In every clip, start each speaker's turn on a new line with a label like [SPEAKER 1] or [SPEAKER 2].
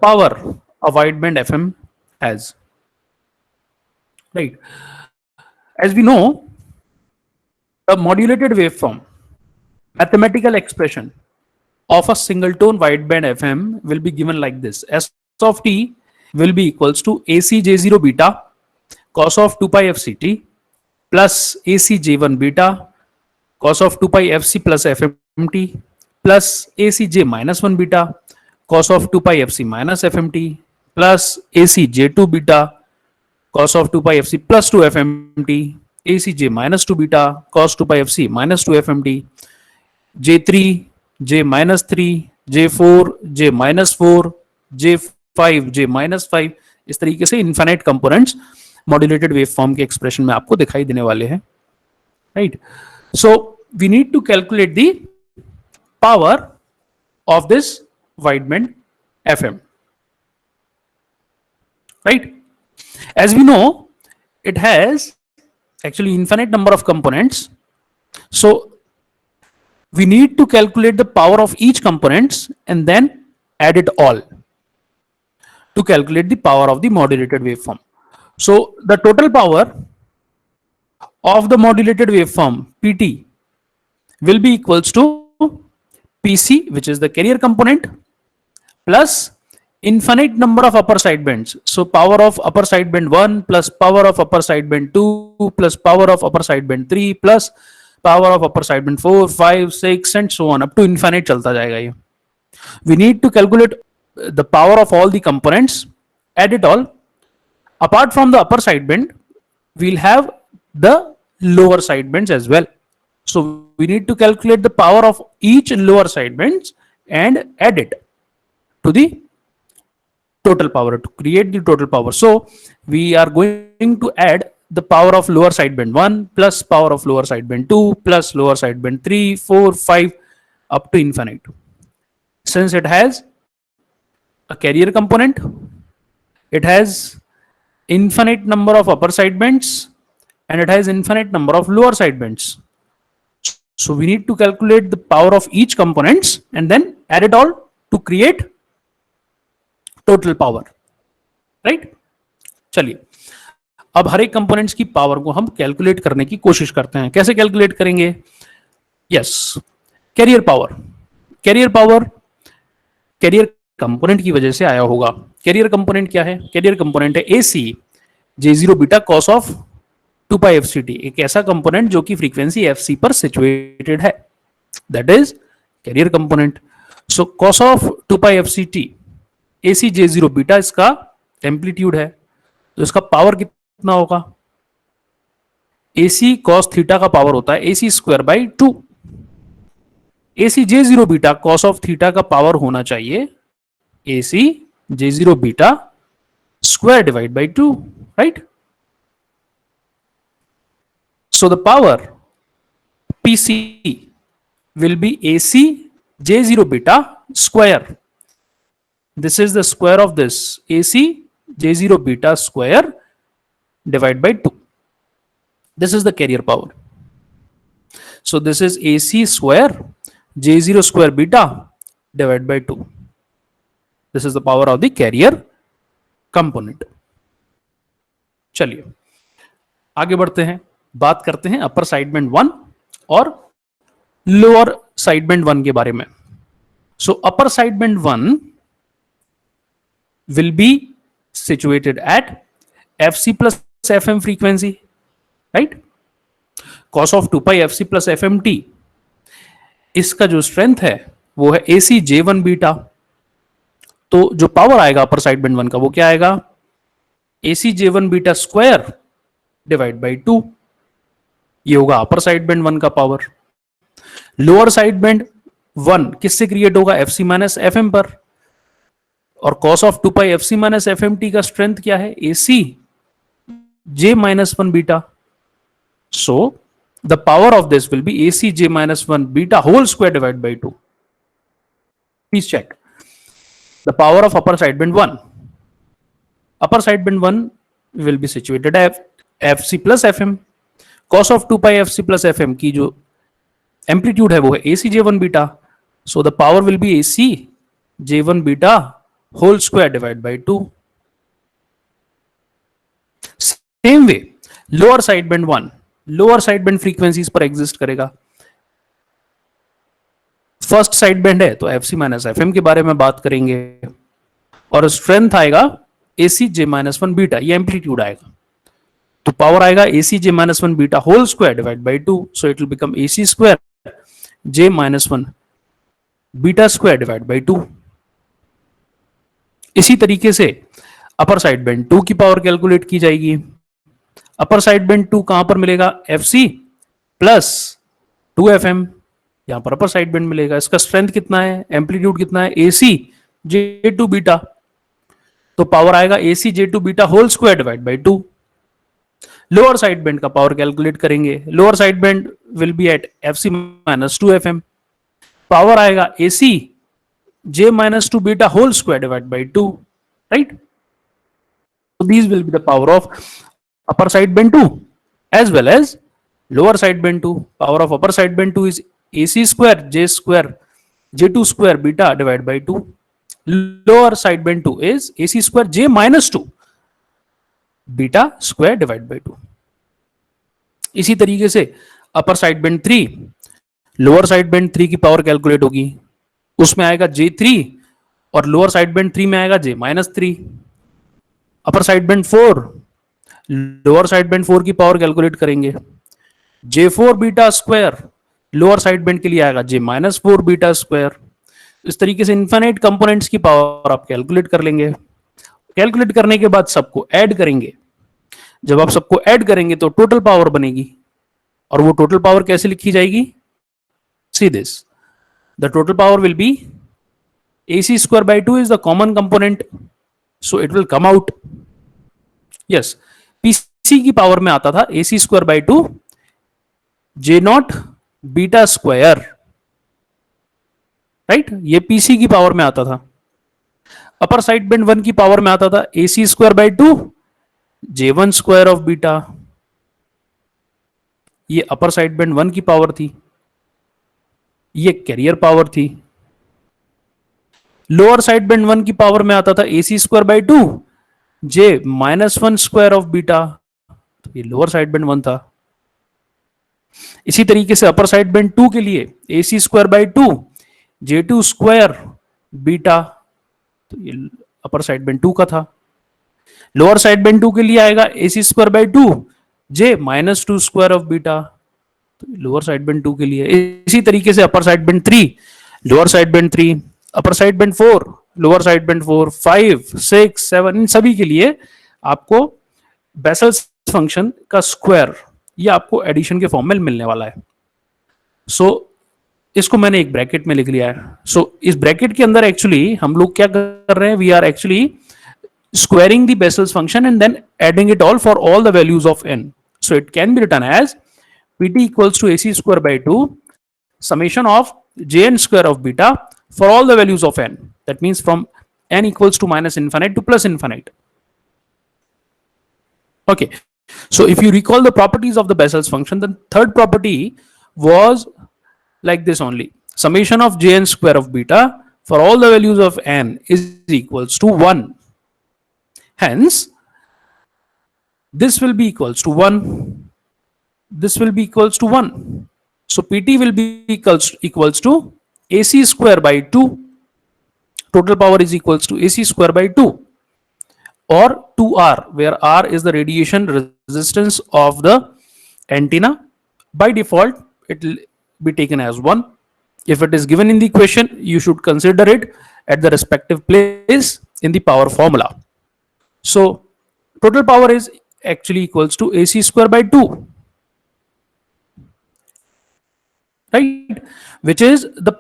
[SPEAKER 1] power a wideband FM has. Right. As we know, the modulated waveform, mathematical expression of a single tone wideband FM will be given like this. S of t will be equals to AC J0 beta cos of 2 pi FCT plus AC J1 beta cos of 2 pi FC plus FMT plus AC J minus 1 beta cos of 2 pi FC minus FMT plus AC J2 beta cos of 2 pi FC plus 2 FMT AC J minus 2 beta cos 2 pi FC minus 2 FMT J3 J minus 3 J4 J minus 4 J5 J minus 5 इस तरीके से infinite components modulated wave form के expression में आपको दिखाई देने वाले हैं. Right. So we need to calculate the power of this wideband FM. Right. As we know, it has actually infinite number of components. So we need to calculate the power of each components and then add it all to calculate the power of the modulated waveform. So the total power of the modulated waveform PT will be equals to PC, which is the carrier component, plus infinite number of upper sidebands. So power of upper sideband 1 plus power of upper sideband 2 plus power of upper sideband 3 plus power of upper sideband 4, 5, 6 and so on up to infinite चलता जाएगा ये. We need to calculate the power of all the components, add it all. Apart from the upper sideband, we'll have the lower sidebands as well. So we need to calculate the power of each lower sidebands and add it to the total power to create the total power. So we are going to add the power of lower sideband 1 plus power of lower sideband 2 plus lower sideband 3, 4, 5 up to infinite. Since it has a carrier component, it has infinite number of upper sidebands and it has infinite number of lower sidebands. So we need to calculate the power of each components and then add it all to create total power. Right? चलिए अब हर एक components की power को हम calculate करने की कोशिश करते हैं. कैसे कैलकुलेट करेंगे? Yes, carrier power. Carrier component की वजह से आया होगा. कैरियर कंपोनेंट क्या है? कैरियर कंपोनेंट है AC J0 beta cos of 2 pi FCT, एक ऐसा कंपोनेंट जो कि फ्रीक्वेंसी FC पर सिचुएटेड है. That is carrier component. So cos of 2 pi FCT AC J0 beta इसका एम्पलीट्यूड है, तो इसका पावर कितना होगा? AC cos थीटा का पावर होता है AC square by 2. AC J0 beta cos of theta का पावर होना चाहिए AC J0 beta square divided by 2, right? So the power PC will be AC J0 beta square. This is the square of this AC J0 beta square divided by 2. This is the carrier power. So this is AC square J0 square beta divided by 2. This is the power of the carrier component. चलिए आगे बढ़ते हैं, बात करते हैं अपर sideband 1 और lower sideband 1 के बारे में. सो अपर sideband 1 will be situated at FC plus FM frequency, right? Cos of 2 pi FC plus FMT, इसका जो स्ट्रेंथ है वो है AC J1 बीटा. तो जो पावर आएगा अपर साइडबैंड 1 का वो क्या आएगा? AC J1 beta square divide by 2. ये होगा अपर साइडबैंड 1 का पावर. लोअर साइडबैंड 1 किससे क्रिएट होगा? FC माइनस FM पर. और cos of 2 pi FC minus FMT का स्ट्रेंथ क्या है? AC J minus 1 beta. So the power of this will be AC J minus 1 beta whole square divide by 2. Please check the power of upper sideband 1. Upper sideband 1 will be situated at FC plus FM. cos of 2 pi FC plus FM की जो amplitude है वो है AC J1 beta. So the power will be AC J1 beta whole square divide by 2. Same way lower side band 1 lower side band frequencies पर exist करेगा. First side band है तो F C minus F M के बारे में बात करेंगे, और स्ट्रेंथ आएगा A C J minus one beta, ये एम्पलीट्यूड आएगा. तो पावर आएगा A C J minus one beta whole square divide by 2. So it will become A C square J minus one beta square divide by 2. इसी तरीके से upper side band 2 की power calculate की जाएगी. Upper side band 2 कहां पर मिलेगा? F C plus 2 FM, यहां पर अपर साइड बैंड मिलेगा. इसका स्ट्रेंथ कितना है, एम्पलीट्यूड कितना है? A C J two beta. तो पावर आएगा A C J two beta whole square divide by 2. Lower side band का पावर कैलकुलेट करेंगे. Lower side band will be at F C minus 2 FM. Power आएगा A C J minus 2 beta whole square divide by 2. Right? So these will be the power of upper side band 2 as well as lower side band 2. Power of upper side band 2 is AC square J2 square beta divided by 2. Lower side band 2 is AC square J minus 2 beta square divided by 2. इसी तरीके से upper side band 3 lower side band 3 की power calculate होगी. उसमें आएगा J3 और lower side band 3 में आएगा J minus 3. Upper side band 4 lower side band 4 की पावर कैलकुलेट करेंगे. J4 beta square lower side band के लिए आएगा J माइनस 4 बीटा स्क्वायर. इस तरीके से इनफाइनाइट कंपोनेंट्स की पावर आप कैलकुलेट कर लेंगे. कैलकुलेट करने के बाद सबको ऐड करेंगे. जब आप सबको ऐड करेंगे तो टोटल पावर बनेगी, और वो टोटल पावर कैसे लिखी जाएगी? See this, the total power will be AC square by 2 is the common component, so it will come out. Yes, PC की पावर में आता था AC square by 2 J not beta square. Right? ये PC की power में आता था. Upper side band 1 की पावर में आता था AC square by 2 J1 square of beta. ये अपर साइड बैंड 1 की पावर थी, ये कैरियर पावर थी. लोअर साइड बैंड 1 की पावर में आता था AC square by 2 J minus 1 square of beta. तो ये लोअर साइड बैंड 1 था. इसी तरीके से अपर साइड बैंड 2 के लिए AC square by 2 J2 square beta. तो ये अपर साइड बैंड 2 का था. लोअर साइड बैंड 2 के लिए आएगा AC square by 2 J minus 2 square of beta. तो लोअर साइड बैंड 2 के लिए. इसी तरीके से upper side band 3 lower side band 3, upper side band 4 lower side band 4, 5 6 7 इन सभी के लिए आपको बेसल्स फंक्शन का स्क्वायर ये आपको एडिशन के फॉर्म में मिलने वाला है. सो इसको मैंने एक ब्रैकेट में लिख लिया है. सो इस ब्रैकेट के अंदर एक्चुअली हम लोग क्या कर रहे हैं? We are actually squaring the Bessel's function and then adding it all for all the values of n. So it can be written as Pt equals to AC square by 2 summation of Jn square of beta for all the values of n. That means from n equals to minus infinite to plus infinite. Okay. So if you recall the properties of the Bessel's function, the third property was like this only. Summation of Jn square of beta for all the values of n is equals to 1. Hence, this will be equals to 1. This will be equals to 1. So Pt will be equals to AC square by 2. Total power is equals to AC square by 2 or 2R, where R is the radiation resistance of the antenna. By default, it will be taken as 1. If it is given in the equation, you should consider it at the respective place in the power formula. So total power is actually equals to AC square by 2, right? Which is the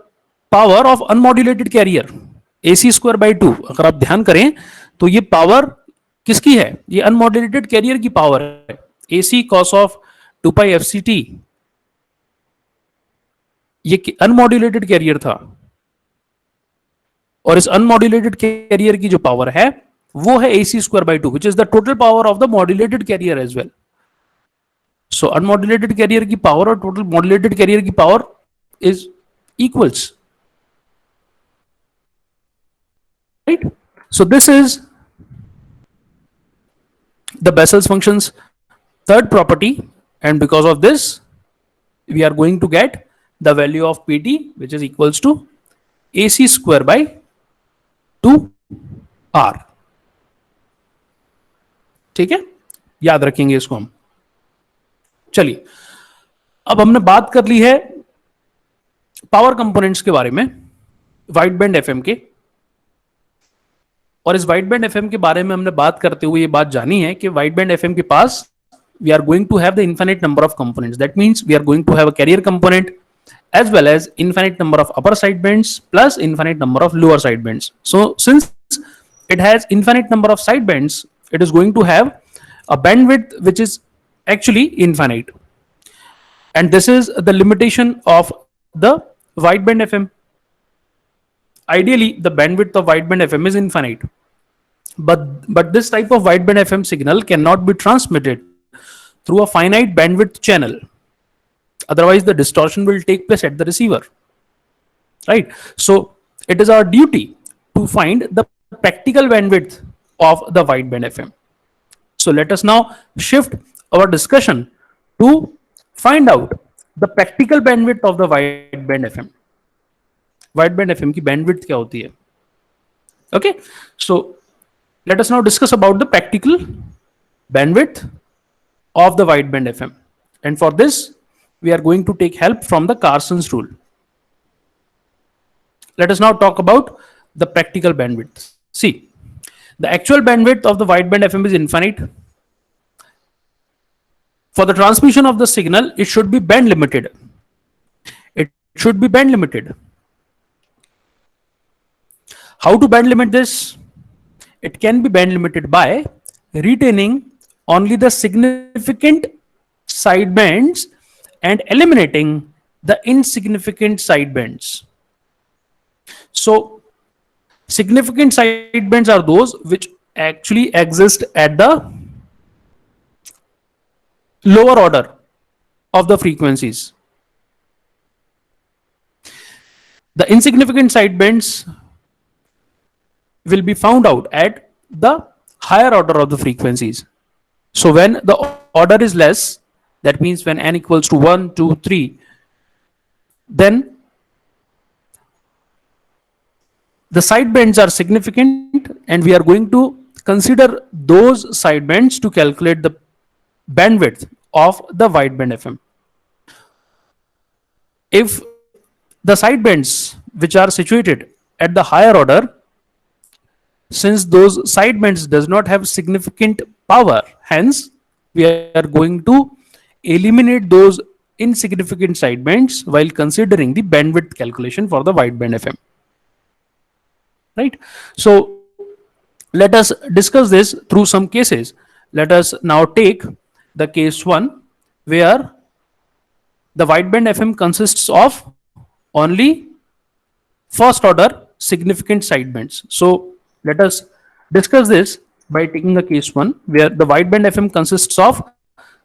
[SPEAKER 1] power of unmodulated carrier. AC square by 2 अगर आप ध्यान करें तो ये power किसकी है? ये unmodulated career की पावर है. AC cos of 2 pi FCT ये अनमॉड्यूलेटेड कैरियर था, और इस अनमॉड्यूलेटेड कैरियर की जो पावर है वो है AC square by 2, which is the total power of the modulated carrier as well. So unmodulated carrier की power और total modulated carrier की power is equals, right? So this is the Bessel's function's third property, and because of this, we are going to get the value of Pt, which is equals to AC square by 2R. ठीक है, याद रखेंगे इसको हम. चलिए, अब हमने बात कर ली है पावर कंपोनेंट्स के बारे में, वाइड बैंड एफएम के. और इस वाइड बैंड एफएम के बारे में हमने बात करते हुए ये बात जानी है कि वाइड बैंड एफएम के पास we are going to have the infinite number of components. That means we are going to have a carrier component as well as infinite number of upper sidebands plus infinite number of lower sidebands. So since it has infinite number of sidebands, it is going to have a bandwidth which is actually infinite. And this is the limitation of the wideband FM. Ideally, the bandwidth of wideband FM is infinite. But this type of wideband FM signal cannot be transmitted through a finite bandwidth channel. Otherwise, the distortion will take place at the receiver. Right? So it is our duty to find the practical bandwidth of the wideband FM. So let us now shift our discussion to find out the practical bandwidth of the wideband FM. Wideband FM की bandwidth क्या होती है? Okay, so let us now discuss about the practical bandwidth of the wideband FM, and for this we are going to take help from the Carson's rule. Let us now talk about the practical bandwidth. See, the actual bandwidth of the wideband FM is infinite. For the transmission of the signal, it should be band limited. It should be band limited. How to band limit this? It can be band limited by retaining only the significant sidebands and eliminating the insignificant sidebands. So significant sidebands are those which actually exist at the lower order of the frequencies. The insignificant sidebands will be found out at the higher order of the frequencies. So when the order is less, that means when n equals to 1, 2, 3, then the sidebands are significant, and we are going to consider those sidebands to calculate the bandwidth of the wideband FM. If the sidebands which are situated at the higher order, since those sidebands does not have significant power, hence we are going to eliminate those insignificant sidebands while considering the bandwidth calculation for the wideband FM. Right? So let us discuss this through some cases. Let us now take the case 1 where the wideband FM consists of only first order significant sidebands. So let us discuss this by taking the case 1 where the wideband FM consists of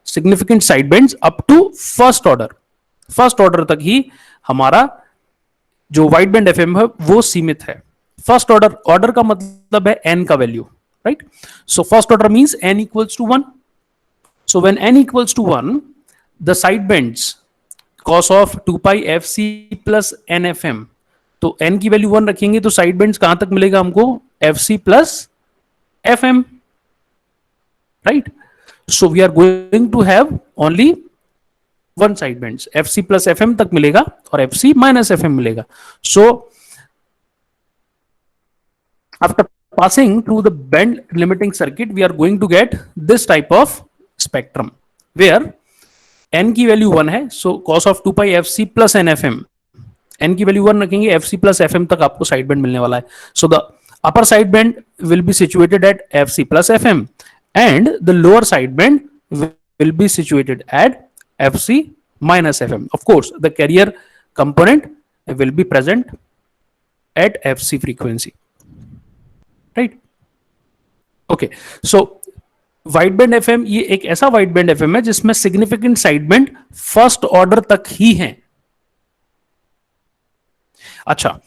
[SPEAKER 1] significant sidebands up to first order. First order तक ही हमारा जो wideband FM है वो सीमित है. First order का मतलब है n का value, right? So first order means n equals to 1. So when n equals to 1, the sidebands cos of 2 pi fc plus nfm, तो n की वैल्यू 1 रखेंगे तो sidebands कहां तक मिलेगा हमको? fc plus fm, right? So we are going to have only one sidebands, fc plus fm तक मिलेगा और fc minus fm मिलेगा. So after passing through the band limiting circuit, we are going to get this type of spectrum where n की value 1 है. So cos of 2 pi fc plus nfm, n की value 1 रखेंगे, fc plus fm तक आपको sideband मिलने वाला है. So the upper sideband will be situated at fc plus fm and the lower sideband will be situated at fc minus fm. Of course, the carrier component will be present at fc frequency, right? Okay, so wideband FM ये एक ऐसा wideband FM है जिसमें significant sideband first order तक ही है. अच्छा,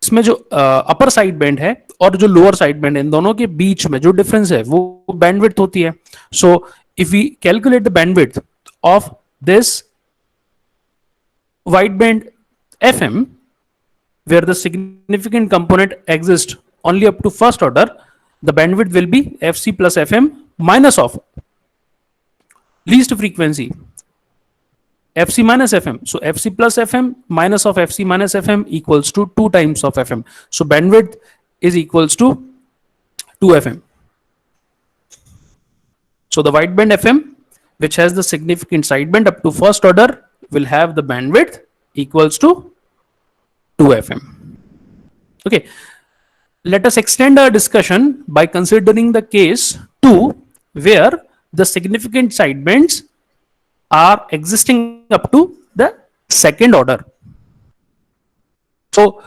[SPEAKER 1] इसमें जो अपर साइड बैंड है और जो लोअर साइड बैंड, इन दोनों के बीच में जो डिफरेंस है वो बैंडविड्थ होती है. So if we calculate the bandwidth of this wideband FM, where the significant component exists only up to first order, the bandwidth will be FC plus FM minus of least frequency FC minus FM. So FC plus FM minus of FC minus FM equals to 2 times of FM. So bandwidth is equals to 2 FM. So the wideband FM, which has the significant sideband up to first order, will have the bandwidth equals to 2 FM. Okay, let us extend our discussion by considering the case 2 where the significant sidebands are existing up to the second order. So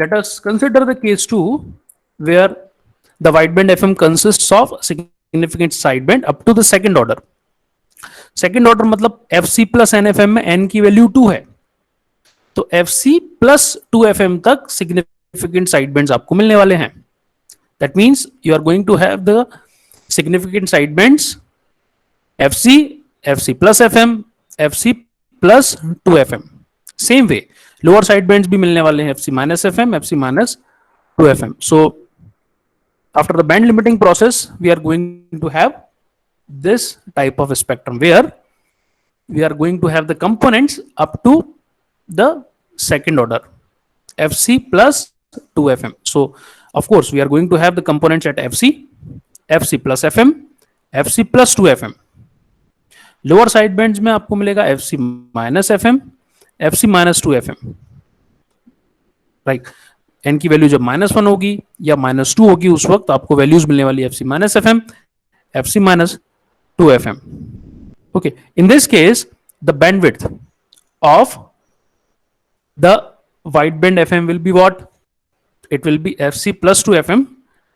[SPEAKER 1] let us consider the case 2 where the wideband FM consists of significant sideband up to the second order. Second order मतलब FC plus NFM में N की value 2 है, तो FC plus 2 FM तक significant sidebands आपको मिलने वाले हैं. That means you are going to have the significant sidebands FC, FC plus FM, FC plus 2 FM. Same way lower sidebands भी मिलने वाले हैं, FC minus FM, FC minus 2 FM. So after the band limiting process we are going to have this type of spectrum where we are going to have the components up to the second order FC plus 2 FM. So of course we are going to have the components at FC, FC plus FM, FC plus 2 FM. lower side bands में आपको मिलेगा FC minus FM, FC minus 2 FM. right, n की value जब -1 होगी या -2 होगी उस वक्त आपको वैल्यूज मिलने वाली FC minus FM, FC minus 2 FM. Okay, in this case the bandwidth of the wideband FM will be what? It will be FC plus 2 FM,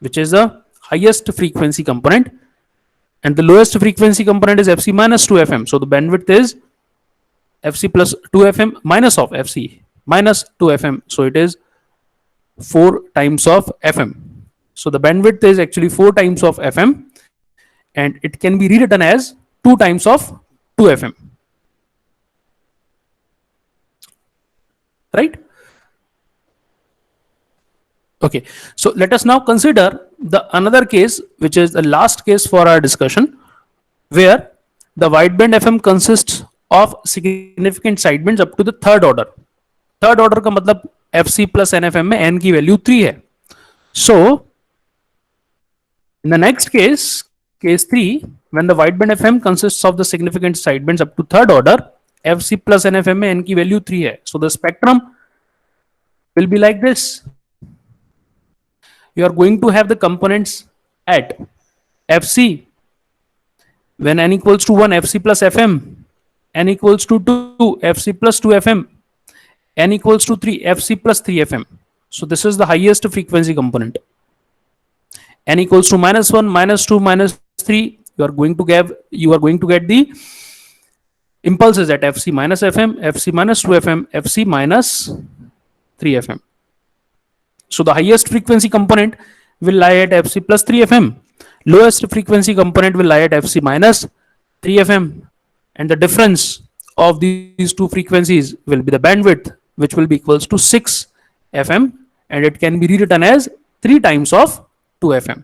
[SPEAKER 1] which is the highest frequency component, and the lowest frequency component is FC minus 2 FM. So the bandwidth is FC plus 2 FM minus of FC minus 2 FM. So it is 4 times of FM. So the bandwidth is actually 4 times of FM, and it can be rewritten as 2 times of 2 FM. Right? Okay, so let us now consider the another case, which is the last case for our discussion, where the wideband FM consists of significant sidebands up to the third order. Third order का मतलब FC plus NFM में N की value 3 है. So in the next case, case 3, when the wideband FM consists of the significant sidebands up to third order, FC plus NFM में N की value 3 है. So the spectrum will be like this. You are going to have the components at FC when N equals to 1, FC plus FM, N equals to 2, FC plus 2 FM, N equals to 3, FC plus 3 FM. So this is the highest frequency component. N equals to -1, -2, -3, you are going to get the impulses at FC minus FM, FC minus 2 FM, FC minus 3 FM. So the highest frequency component will lie at FC plus 3 FM. Lowest frequency component will lie at FC minus 3 FM. And the difference of these two frequencies will be the bandwidth, which will be equals to 6 FM, and it can be rewritten as 3 times of 2 FM.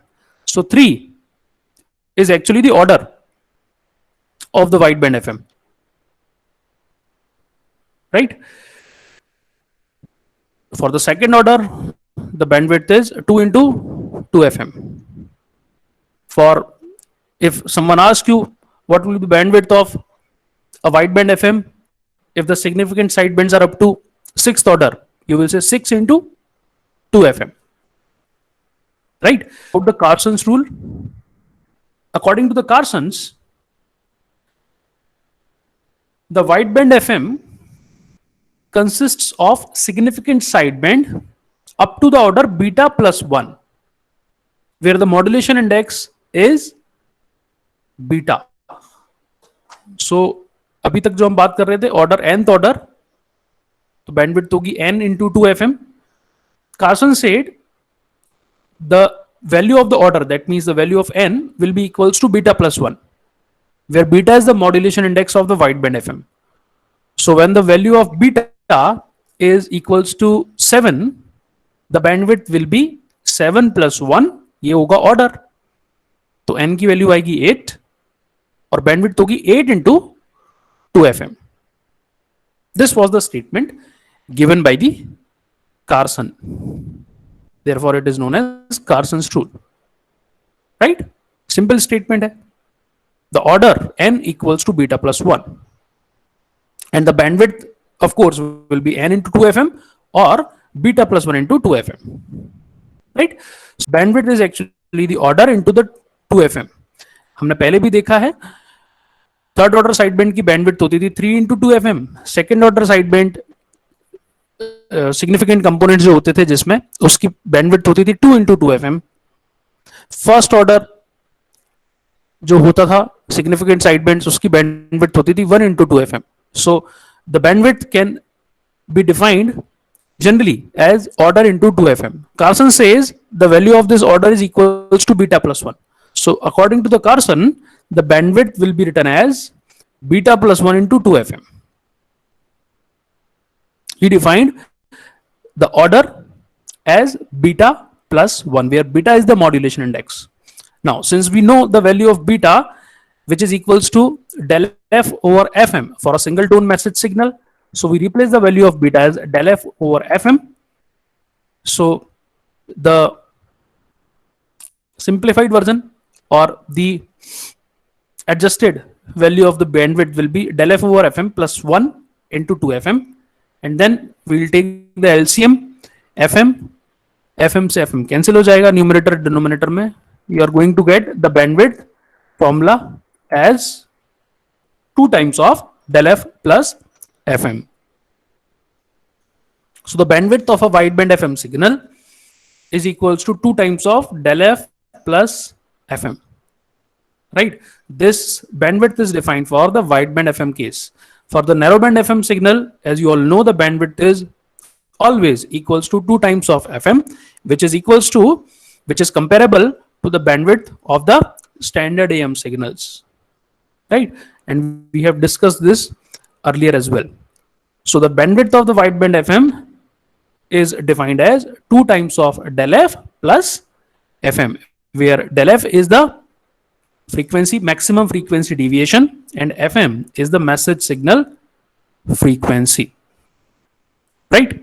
[SPEAKER 1] So 3 is actually the order of the wideband FM. Right? For the second order, the bandwidth is 2 into 2 FM. For if someone asks you what will be the bandwidth of a wideband FM, if the significant sidebands are up to sixth order, you will say 6 into 2 FM. Right? About the Carson's rule, according to the Carson's, the wideband FM consists of significant sideband up to the order beta plus 1, where the modulation index is beta. So अभी तक जो हम बात कर रहे थे order nth order, तो bandwidth होगी n into 2 FM. Carson said the value of the order, that means the value of n, will be equals to beta plus 1, where beta is the modulation index of the wideband FM. So when the value of beta is equals to 7, the bandwidth will be 7 plus 1, ये होगा order. तो n की value आएगी 8 और bandwidth होगी 8 into 2 FM. This was the statement given by the Carson. Therefore, it is known as Carson's rule. Right? Simple statement hai. The order n equals to beta plus 1. And the bandwidth, of course, will be n into 2 FM or beta plus 1 into 2 FM. Right? So bandwidth is actually the order into the 2 FM. हमने पहले भी देखा है, third order side band की bandwidth होती थी 3 into 2 FM. Second order side band significant component जो होते थे जिसमें उसकी बैंडविड्थ होती थी 2 into 2 FM. फर्स्ट ऑर्डर जो होता था सिग्निफिकेंट साइड बैंड्स, उसकी बैंडविड्थ होती थी 1 into 2 FM. So the bandwidth can be defined generally as order into 2 FM. Carson says the value of this order is equals to beta plus 1. So according to the Carson, the bandwidth will be written as beta plus 1 into 2 FM. He defined the order as beta plus 1, where beta is the modulation index. Now, since we know the value of beta, which is equals to del f over fm for a single tone message signal, so we replace the value of beta as del f over fm. So the simplified version or the adjusted value of the bandwidth will be del f over fm plus 1 into 2 fm, and then we'll take the LCM. fm से fm cancel हो जाएगा numerator denominator में. You are going to get the bandwidth formula as 2 times of del f plus fm. So the bandwidth of a wideband FM signal is equals to 2 times of del f plus fm. Right? This bandwidth is defined for the wideband FM case. For the narrowband FM signal, as you all know, the bandwidth is always equals to 2 times of fm, which is comparable to the bandwidth of the standard AM signals. Right? And we have discussed this earlier as well. So the bandwidth of the wideband FM is defined as 2 times of del f plus fm, where del f is the frequency, maximum frequency deviation, and fm is the message signal frequency. Right?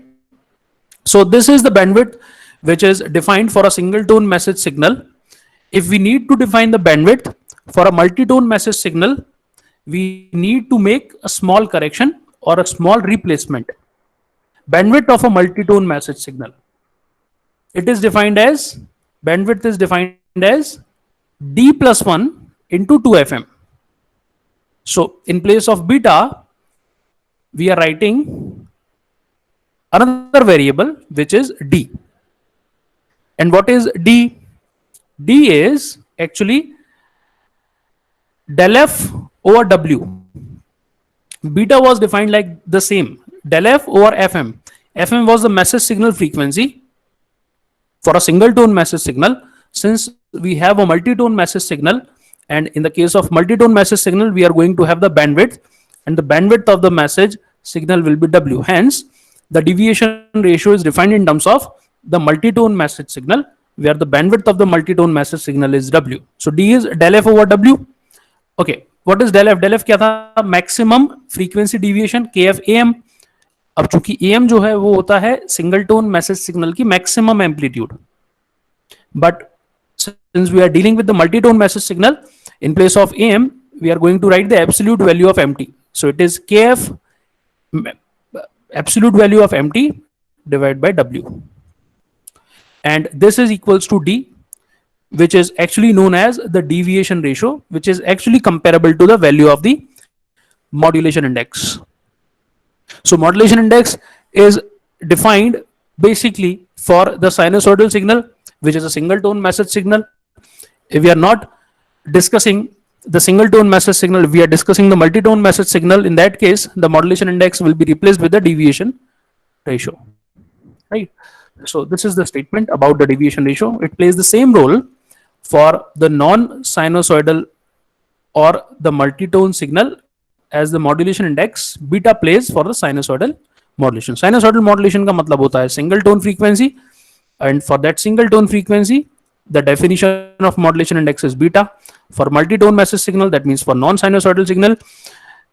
[SPEAKER 1] So this is the bandwidth which is defined for a single tone message signal. If we need to define the bandwidth for a multi-tone message signal, we need to make a small correction or a small replacement. Bandwidth of a multi-tone message signal, it is defined as, bandwidth is defined as d plus 1 into 2 fm. So in place of beta, we are writing another variable which is d. And what is d? D is actually del f over w. Beta was defined like the same, del f over fm. Fm was the message signal frequency for a single tone message signal. Since we have a multi-tone message signal, and in the case of multi-tone message signal, we are going to have the bandwidth, and the bandwidth of the message signal will be w. Hence, the deviation ratio is defined in terms of the multi-tone message signal, where the bandwidth of the multi-tone message signal is w. So d is del f over w. Okay, what is del f? Del f क्या था? Maximum frequency deviation, kf am. अब चूंकि am जो है वो होता है single tone message signal की maximum amplitude. But since we are dealing with the multi-tone message signal, in place of am, we are going to write the absolute value of mt. So it is kf absolute value of mt divided by w. And this is equals to d, which is actually known as the deviation ratio, which is actually comparable to the value of the modulation index. So modulation index is defined basically for the sinusoidal signal, which is a single tone message signal. If we are not discussing the single tone message signal, we are discussing the multi-tone message signal. In that case, the modulation index will be replaced with the deviation ratio. Right? So this is the statement about the deviation ratio. It plays the same role for the non-sinusoidal or the multitone signal as the modulation index beta plays for the sinusoidal modulation. Sinusoidal modulation का मतलब होता है single tone frequency, and for that single tone frequency the definition of modulation index is beta. For multi-tone message signal, that means for non-sinusoidal signal,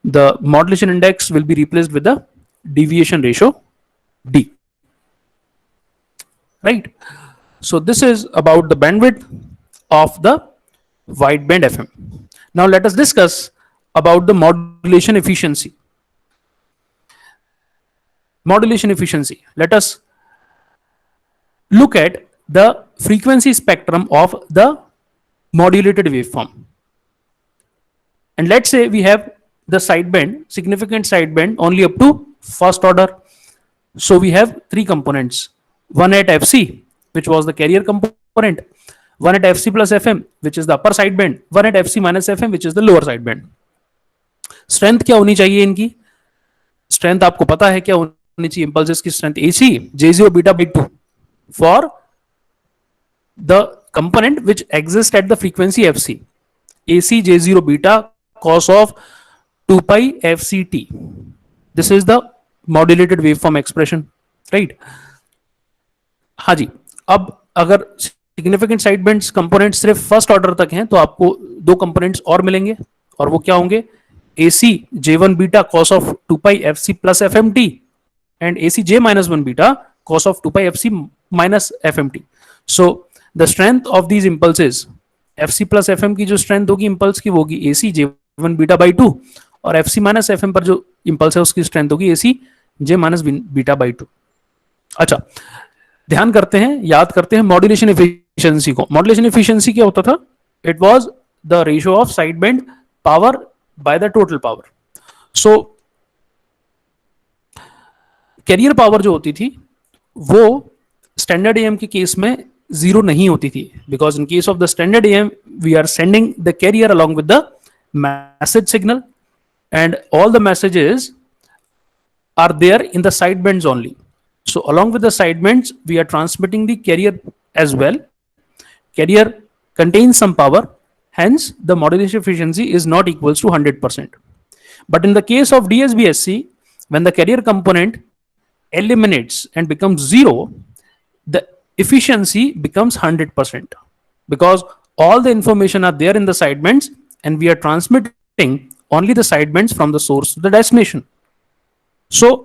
[SPEAKER 1] the modulation index will be replaced with the deviation ratio D. Right? So this is about the bandwidth of the wideband FM. Now let us discuss about the modulation efficiency. Modulation efficiency. Let us look at the frequency spectrum of the modulated waveform. And let's say we have the sideband, significant sideband only up to first order. So we have three components. One at FC, which was the carrier component. One at FC plus FM, which is the upper sideband. One at FC minus FM, which is the lower sideband. Strength क्या होनी चाहिए इनकी? Strength आपको पता है क्या होनी चाहिए इंपल्सेस की strength? AC J0 beta by 2 for the component which exists at the frequency FC. AC J0 beta cos of 2 pi FCT. This is the modulated waveform expression, right? हाँ जी. अब अगर सिग्निफिकेंट साइडबैंड्स कंपोनेंट सिर्फ first order तक हैं तो आपको दो components और मिलेंगे, और वो क्या होंगे? AC J1 beta cos of 2 pi FC plus FMT and AC J minus 1 beta cos of 2 pi FC minus FMT. So the strength of these impulses, FC plus FM की जो स्ट्रेंथ होगी impulse की वो होगी AC J1 beta by 2, और FC minus FM पर जो impulse है उसकी स्ट्रेंथ होगी AC J minus beta by 2. अच्छा, ध्यान करते हैं, याद करते हैं मॉड्यूलेशन एफिशिएंसी को. मॉड्यूलेशन एफिशिएंसी क्या होता था? It was the ratio of side band power by the total power. So carrier power जो होती थी वो स्टैंडर्ड एएम के केस में जीरो नहीं होती थी, because in case of the standard AM we are sending the carrier along with the message signal and all the messages are there in the side bands only. So along with the sidebands, we are transmitting the carrier as well. Carrier contains some power, hence the modulation efficiency is not equals to 100%. But in the case of DSBSC, when the carrier component eliminates and becomes zero, the efficiency becomes 100%, because all the information are there in the sidebands and we are transmitting only the sidebands from the source to the destination. So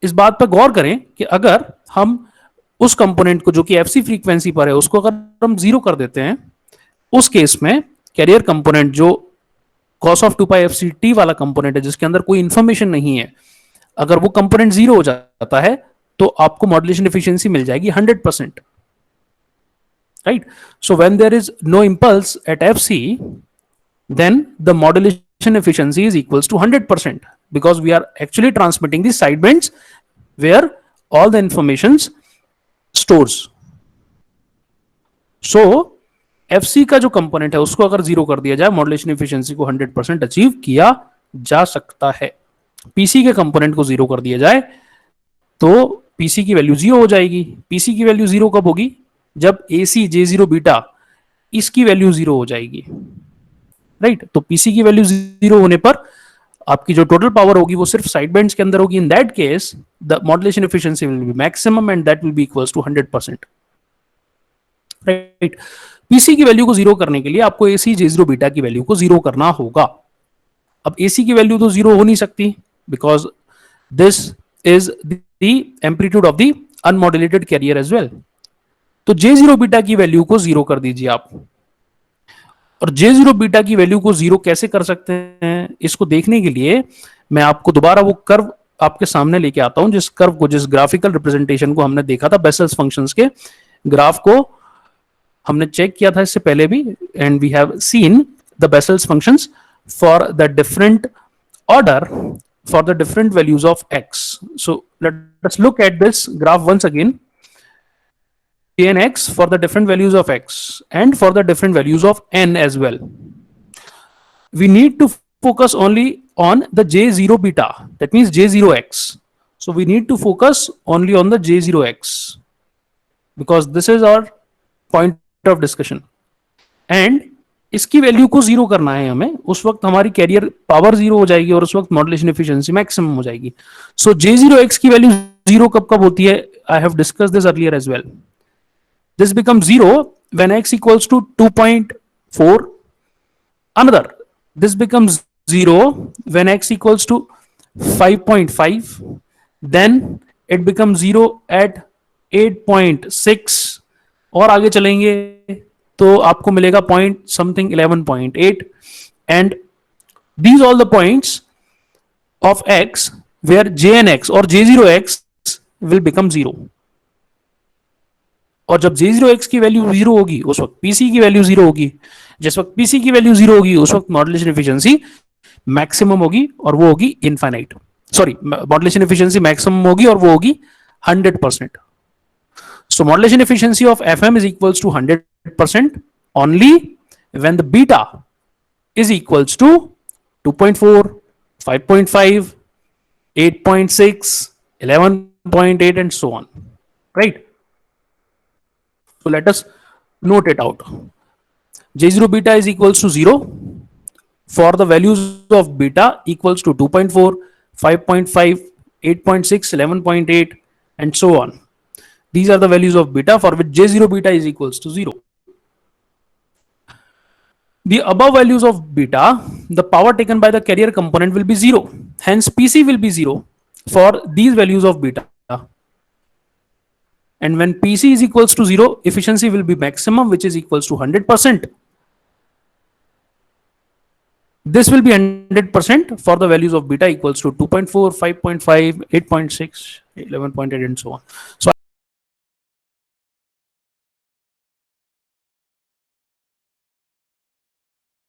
[SPEAKER 1] इस बात पर गौर करें कि अगर हम उस component को जो कि एफसी फ्रीक्वेंसी पर है उसको अगर हम जीरो कर देते हैं, उस केस में कैरियर कंपोनेंट जो cos of 2 pi FCT वाला कंपोनेंट है जिसके अंदर कोई इंफॉर्मेशन नहीं है, अगर वो कंपोनेंट जीरो हो जाता है तो आपको मॉड्यूलेशन एफिशिएंसी मिल जाएगी 100%. Right? So when there is no impulse at FC, then the modulation efficiency is equals to 100%, because we are actually transmitting the sidebands where all the informations stores. So FC का जो component है उसको अगर zero कर दिया जाए, modulation efficiency को 100% achieve किया जा सकता है. पीसी के कंपोनेंट को जीरो कर दिया जाए तो पीसी की वैल्यू जीरो हो जाएगी. पीसी की वैल्यू जीरो कब होगी? जब AC J0 बीटा इसकी वैल्यू जीरो हो जाएगी. राइट? तो पीसी की वैल्यू जीरो होने पर आपकी जो टोटल पावर होगी वो सिर्फ साइड बैंड्स के अंदर होगी. In that case the modulation efficiency will be maximum and that will be equals to 100%. Right? PC की वैल्यू को जीरो करने के लिए आपको AC J0 बीटा की वैल्यू को जीरो करना होगा. अब AC की वैल्यू तो जीरो हो नहीं सकती, because this is the amplitude of the unmodulated carrier as well. तो J0 बीटा की वैल्यू को जीरो कर दीजिए आप. और J0 बीटा की वैल्यू को जीरो कैसे कर सकते हैं, इसको देखने के लिए मैं आपको दोबारा वो कर्व आपके सामने लेके आता हूं, जिस कर्व को, जिस ग्राफिकल रिप्रेजेंटेशन को हमने देखा था बेसेल्स फंक्शंस के ग्राफ को हमने चेक किया था इससे पहले भी, and we have seen the Bessel's functions for the different order for the different values of x. So let us look at this graph once again. and x for the different values of x and for the different values of n as well. We need to focus only on the J0 beta, that means J0x. So we need to focus only on the J0x. because this is our point of discussion. And इसकी value को zero करना है हमें, उस वक्त हमारी career power zero हो जाएगी और उस वक्त मॉड्यूलेशन एफिशिएंसी मैक्सिमम हो जाएगी. सो J0x की वैल्यू जीरो कब कब होती है? I have discuss this earlier as well. This becomes 0 when x equals to 2.4. Another, this becomes 0 when x equals to 5.5. Then it becomes 0 at 8.6. और आगे चलेंगे तो आपको मिलेगा point something 11.8. And these all the points of x where jnx or j0x will become 0. और जब J0x की value zero होगी उस वक्त PC की वैल्यू जीरो होगी. जिस वक्त PC की वैल्यू जीरो होगी उस वक्त मॉड्यूलेशन एफिशिएंसी मैक्सिमम होगी और वो होगी infinite. Sorry, modulation efficiency maximum होगी और वो होगी 100%. So modulation efficiency of FM is equals to 100% only when the beta is equals to 2.4, 5.5, 8.6, 11.8 and so on. Right? So let us note it out. J0 beta is equals to 0 for the values of beta equals to 2.4, 5.5, 8.6, 11.8 and so on. These are the values of beta for which J0 beta is equals to 0. The above values of beta, the power taken by the carrier component will be 0. Hence PC will be 0 for these values of beta. And when PC is equals to 0, efficiency will be maximum, which is equals to 100%. This will be 100% for the values of beta equals to 2.4, 5.5, 8.6, 11.8 and so on. So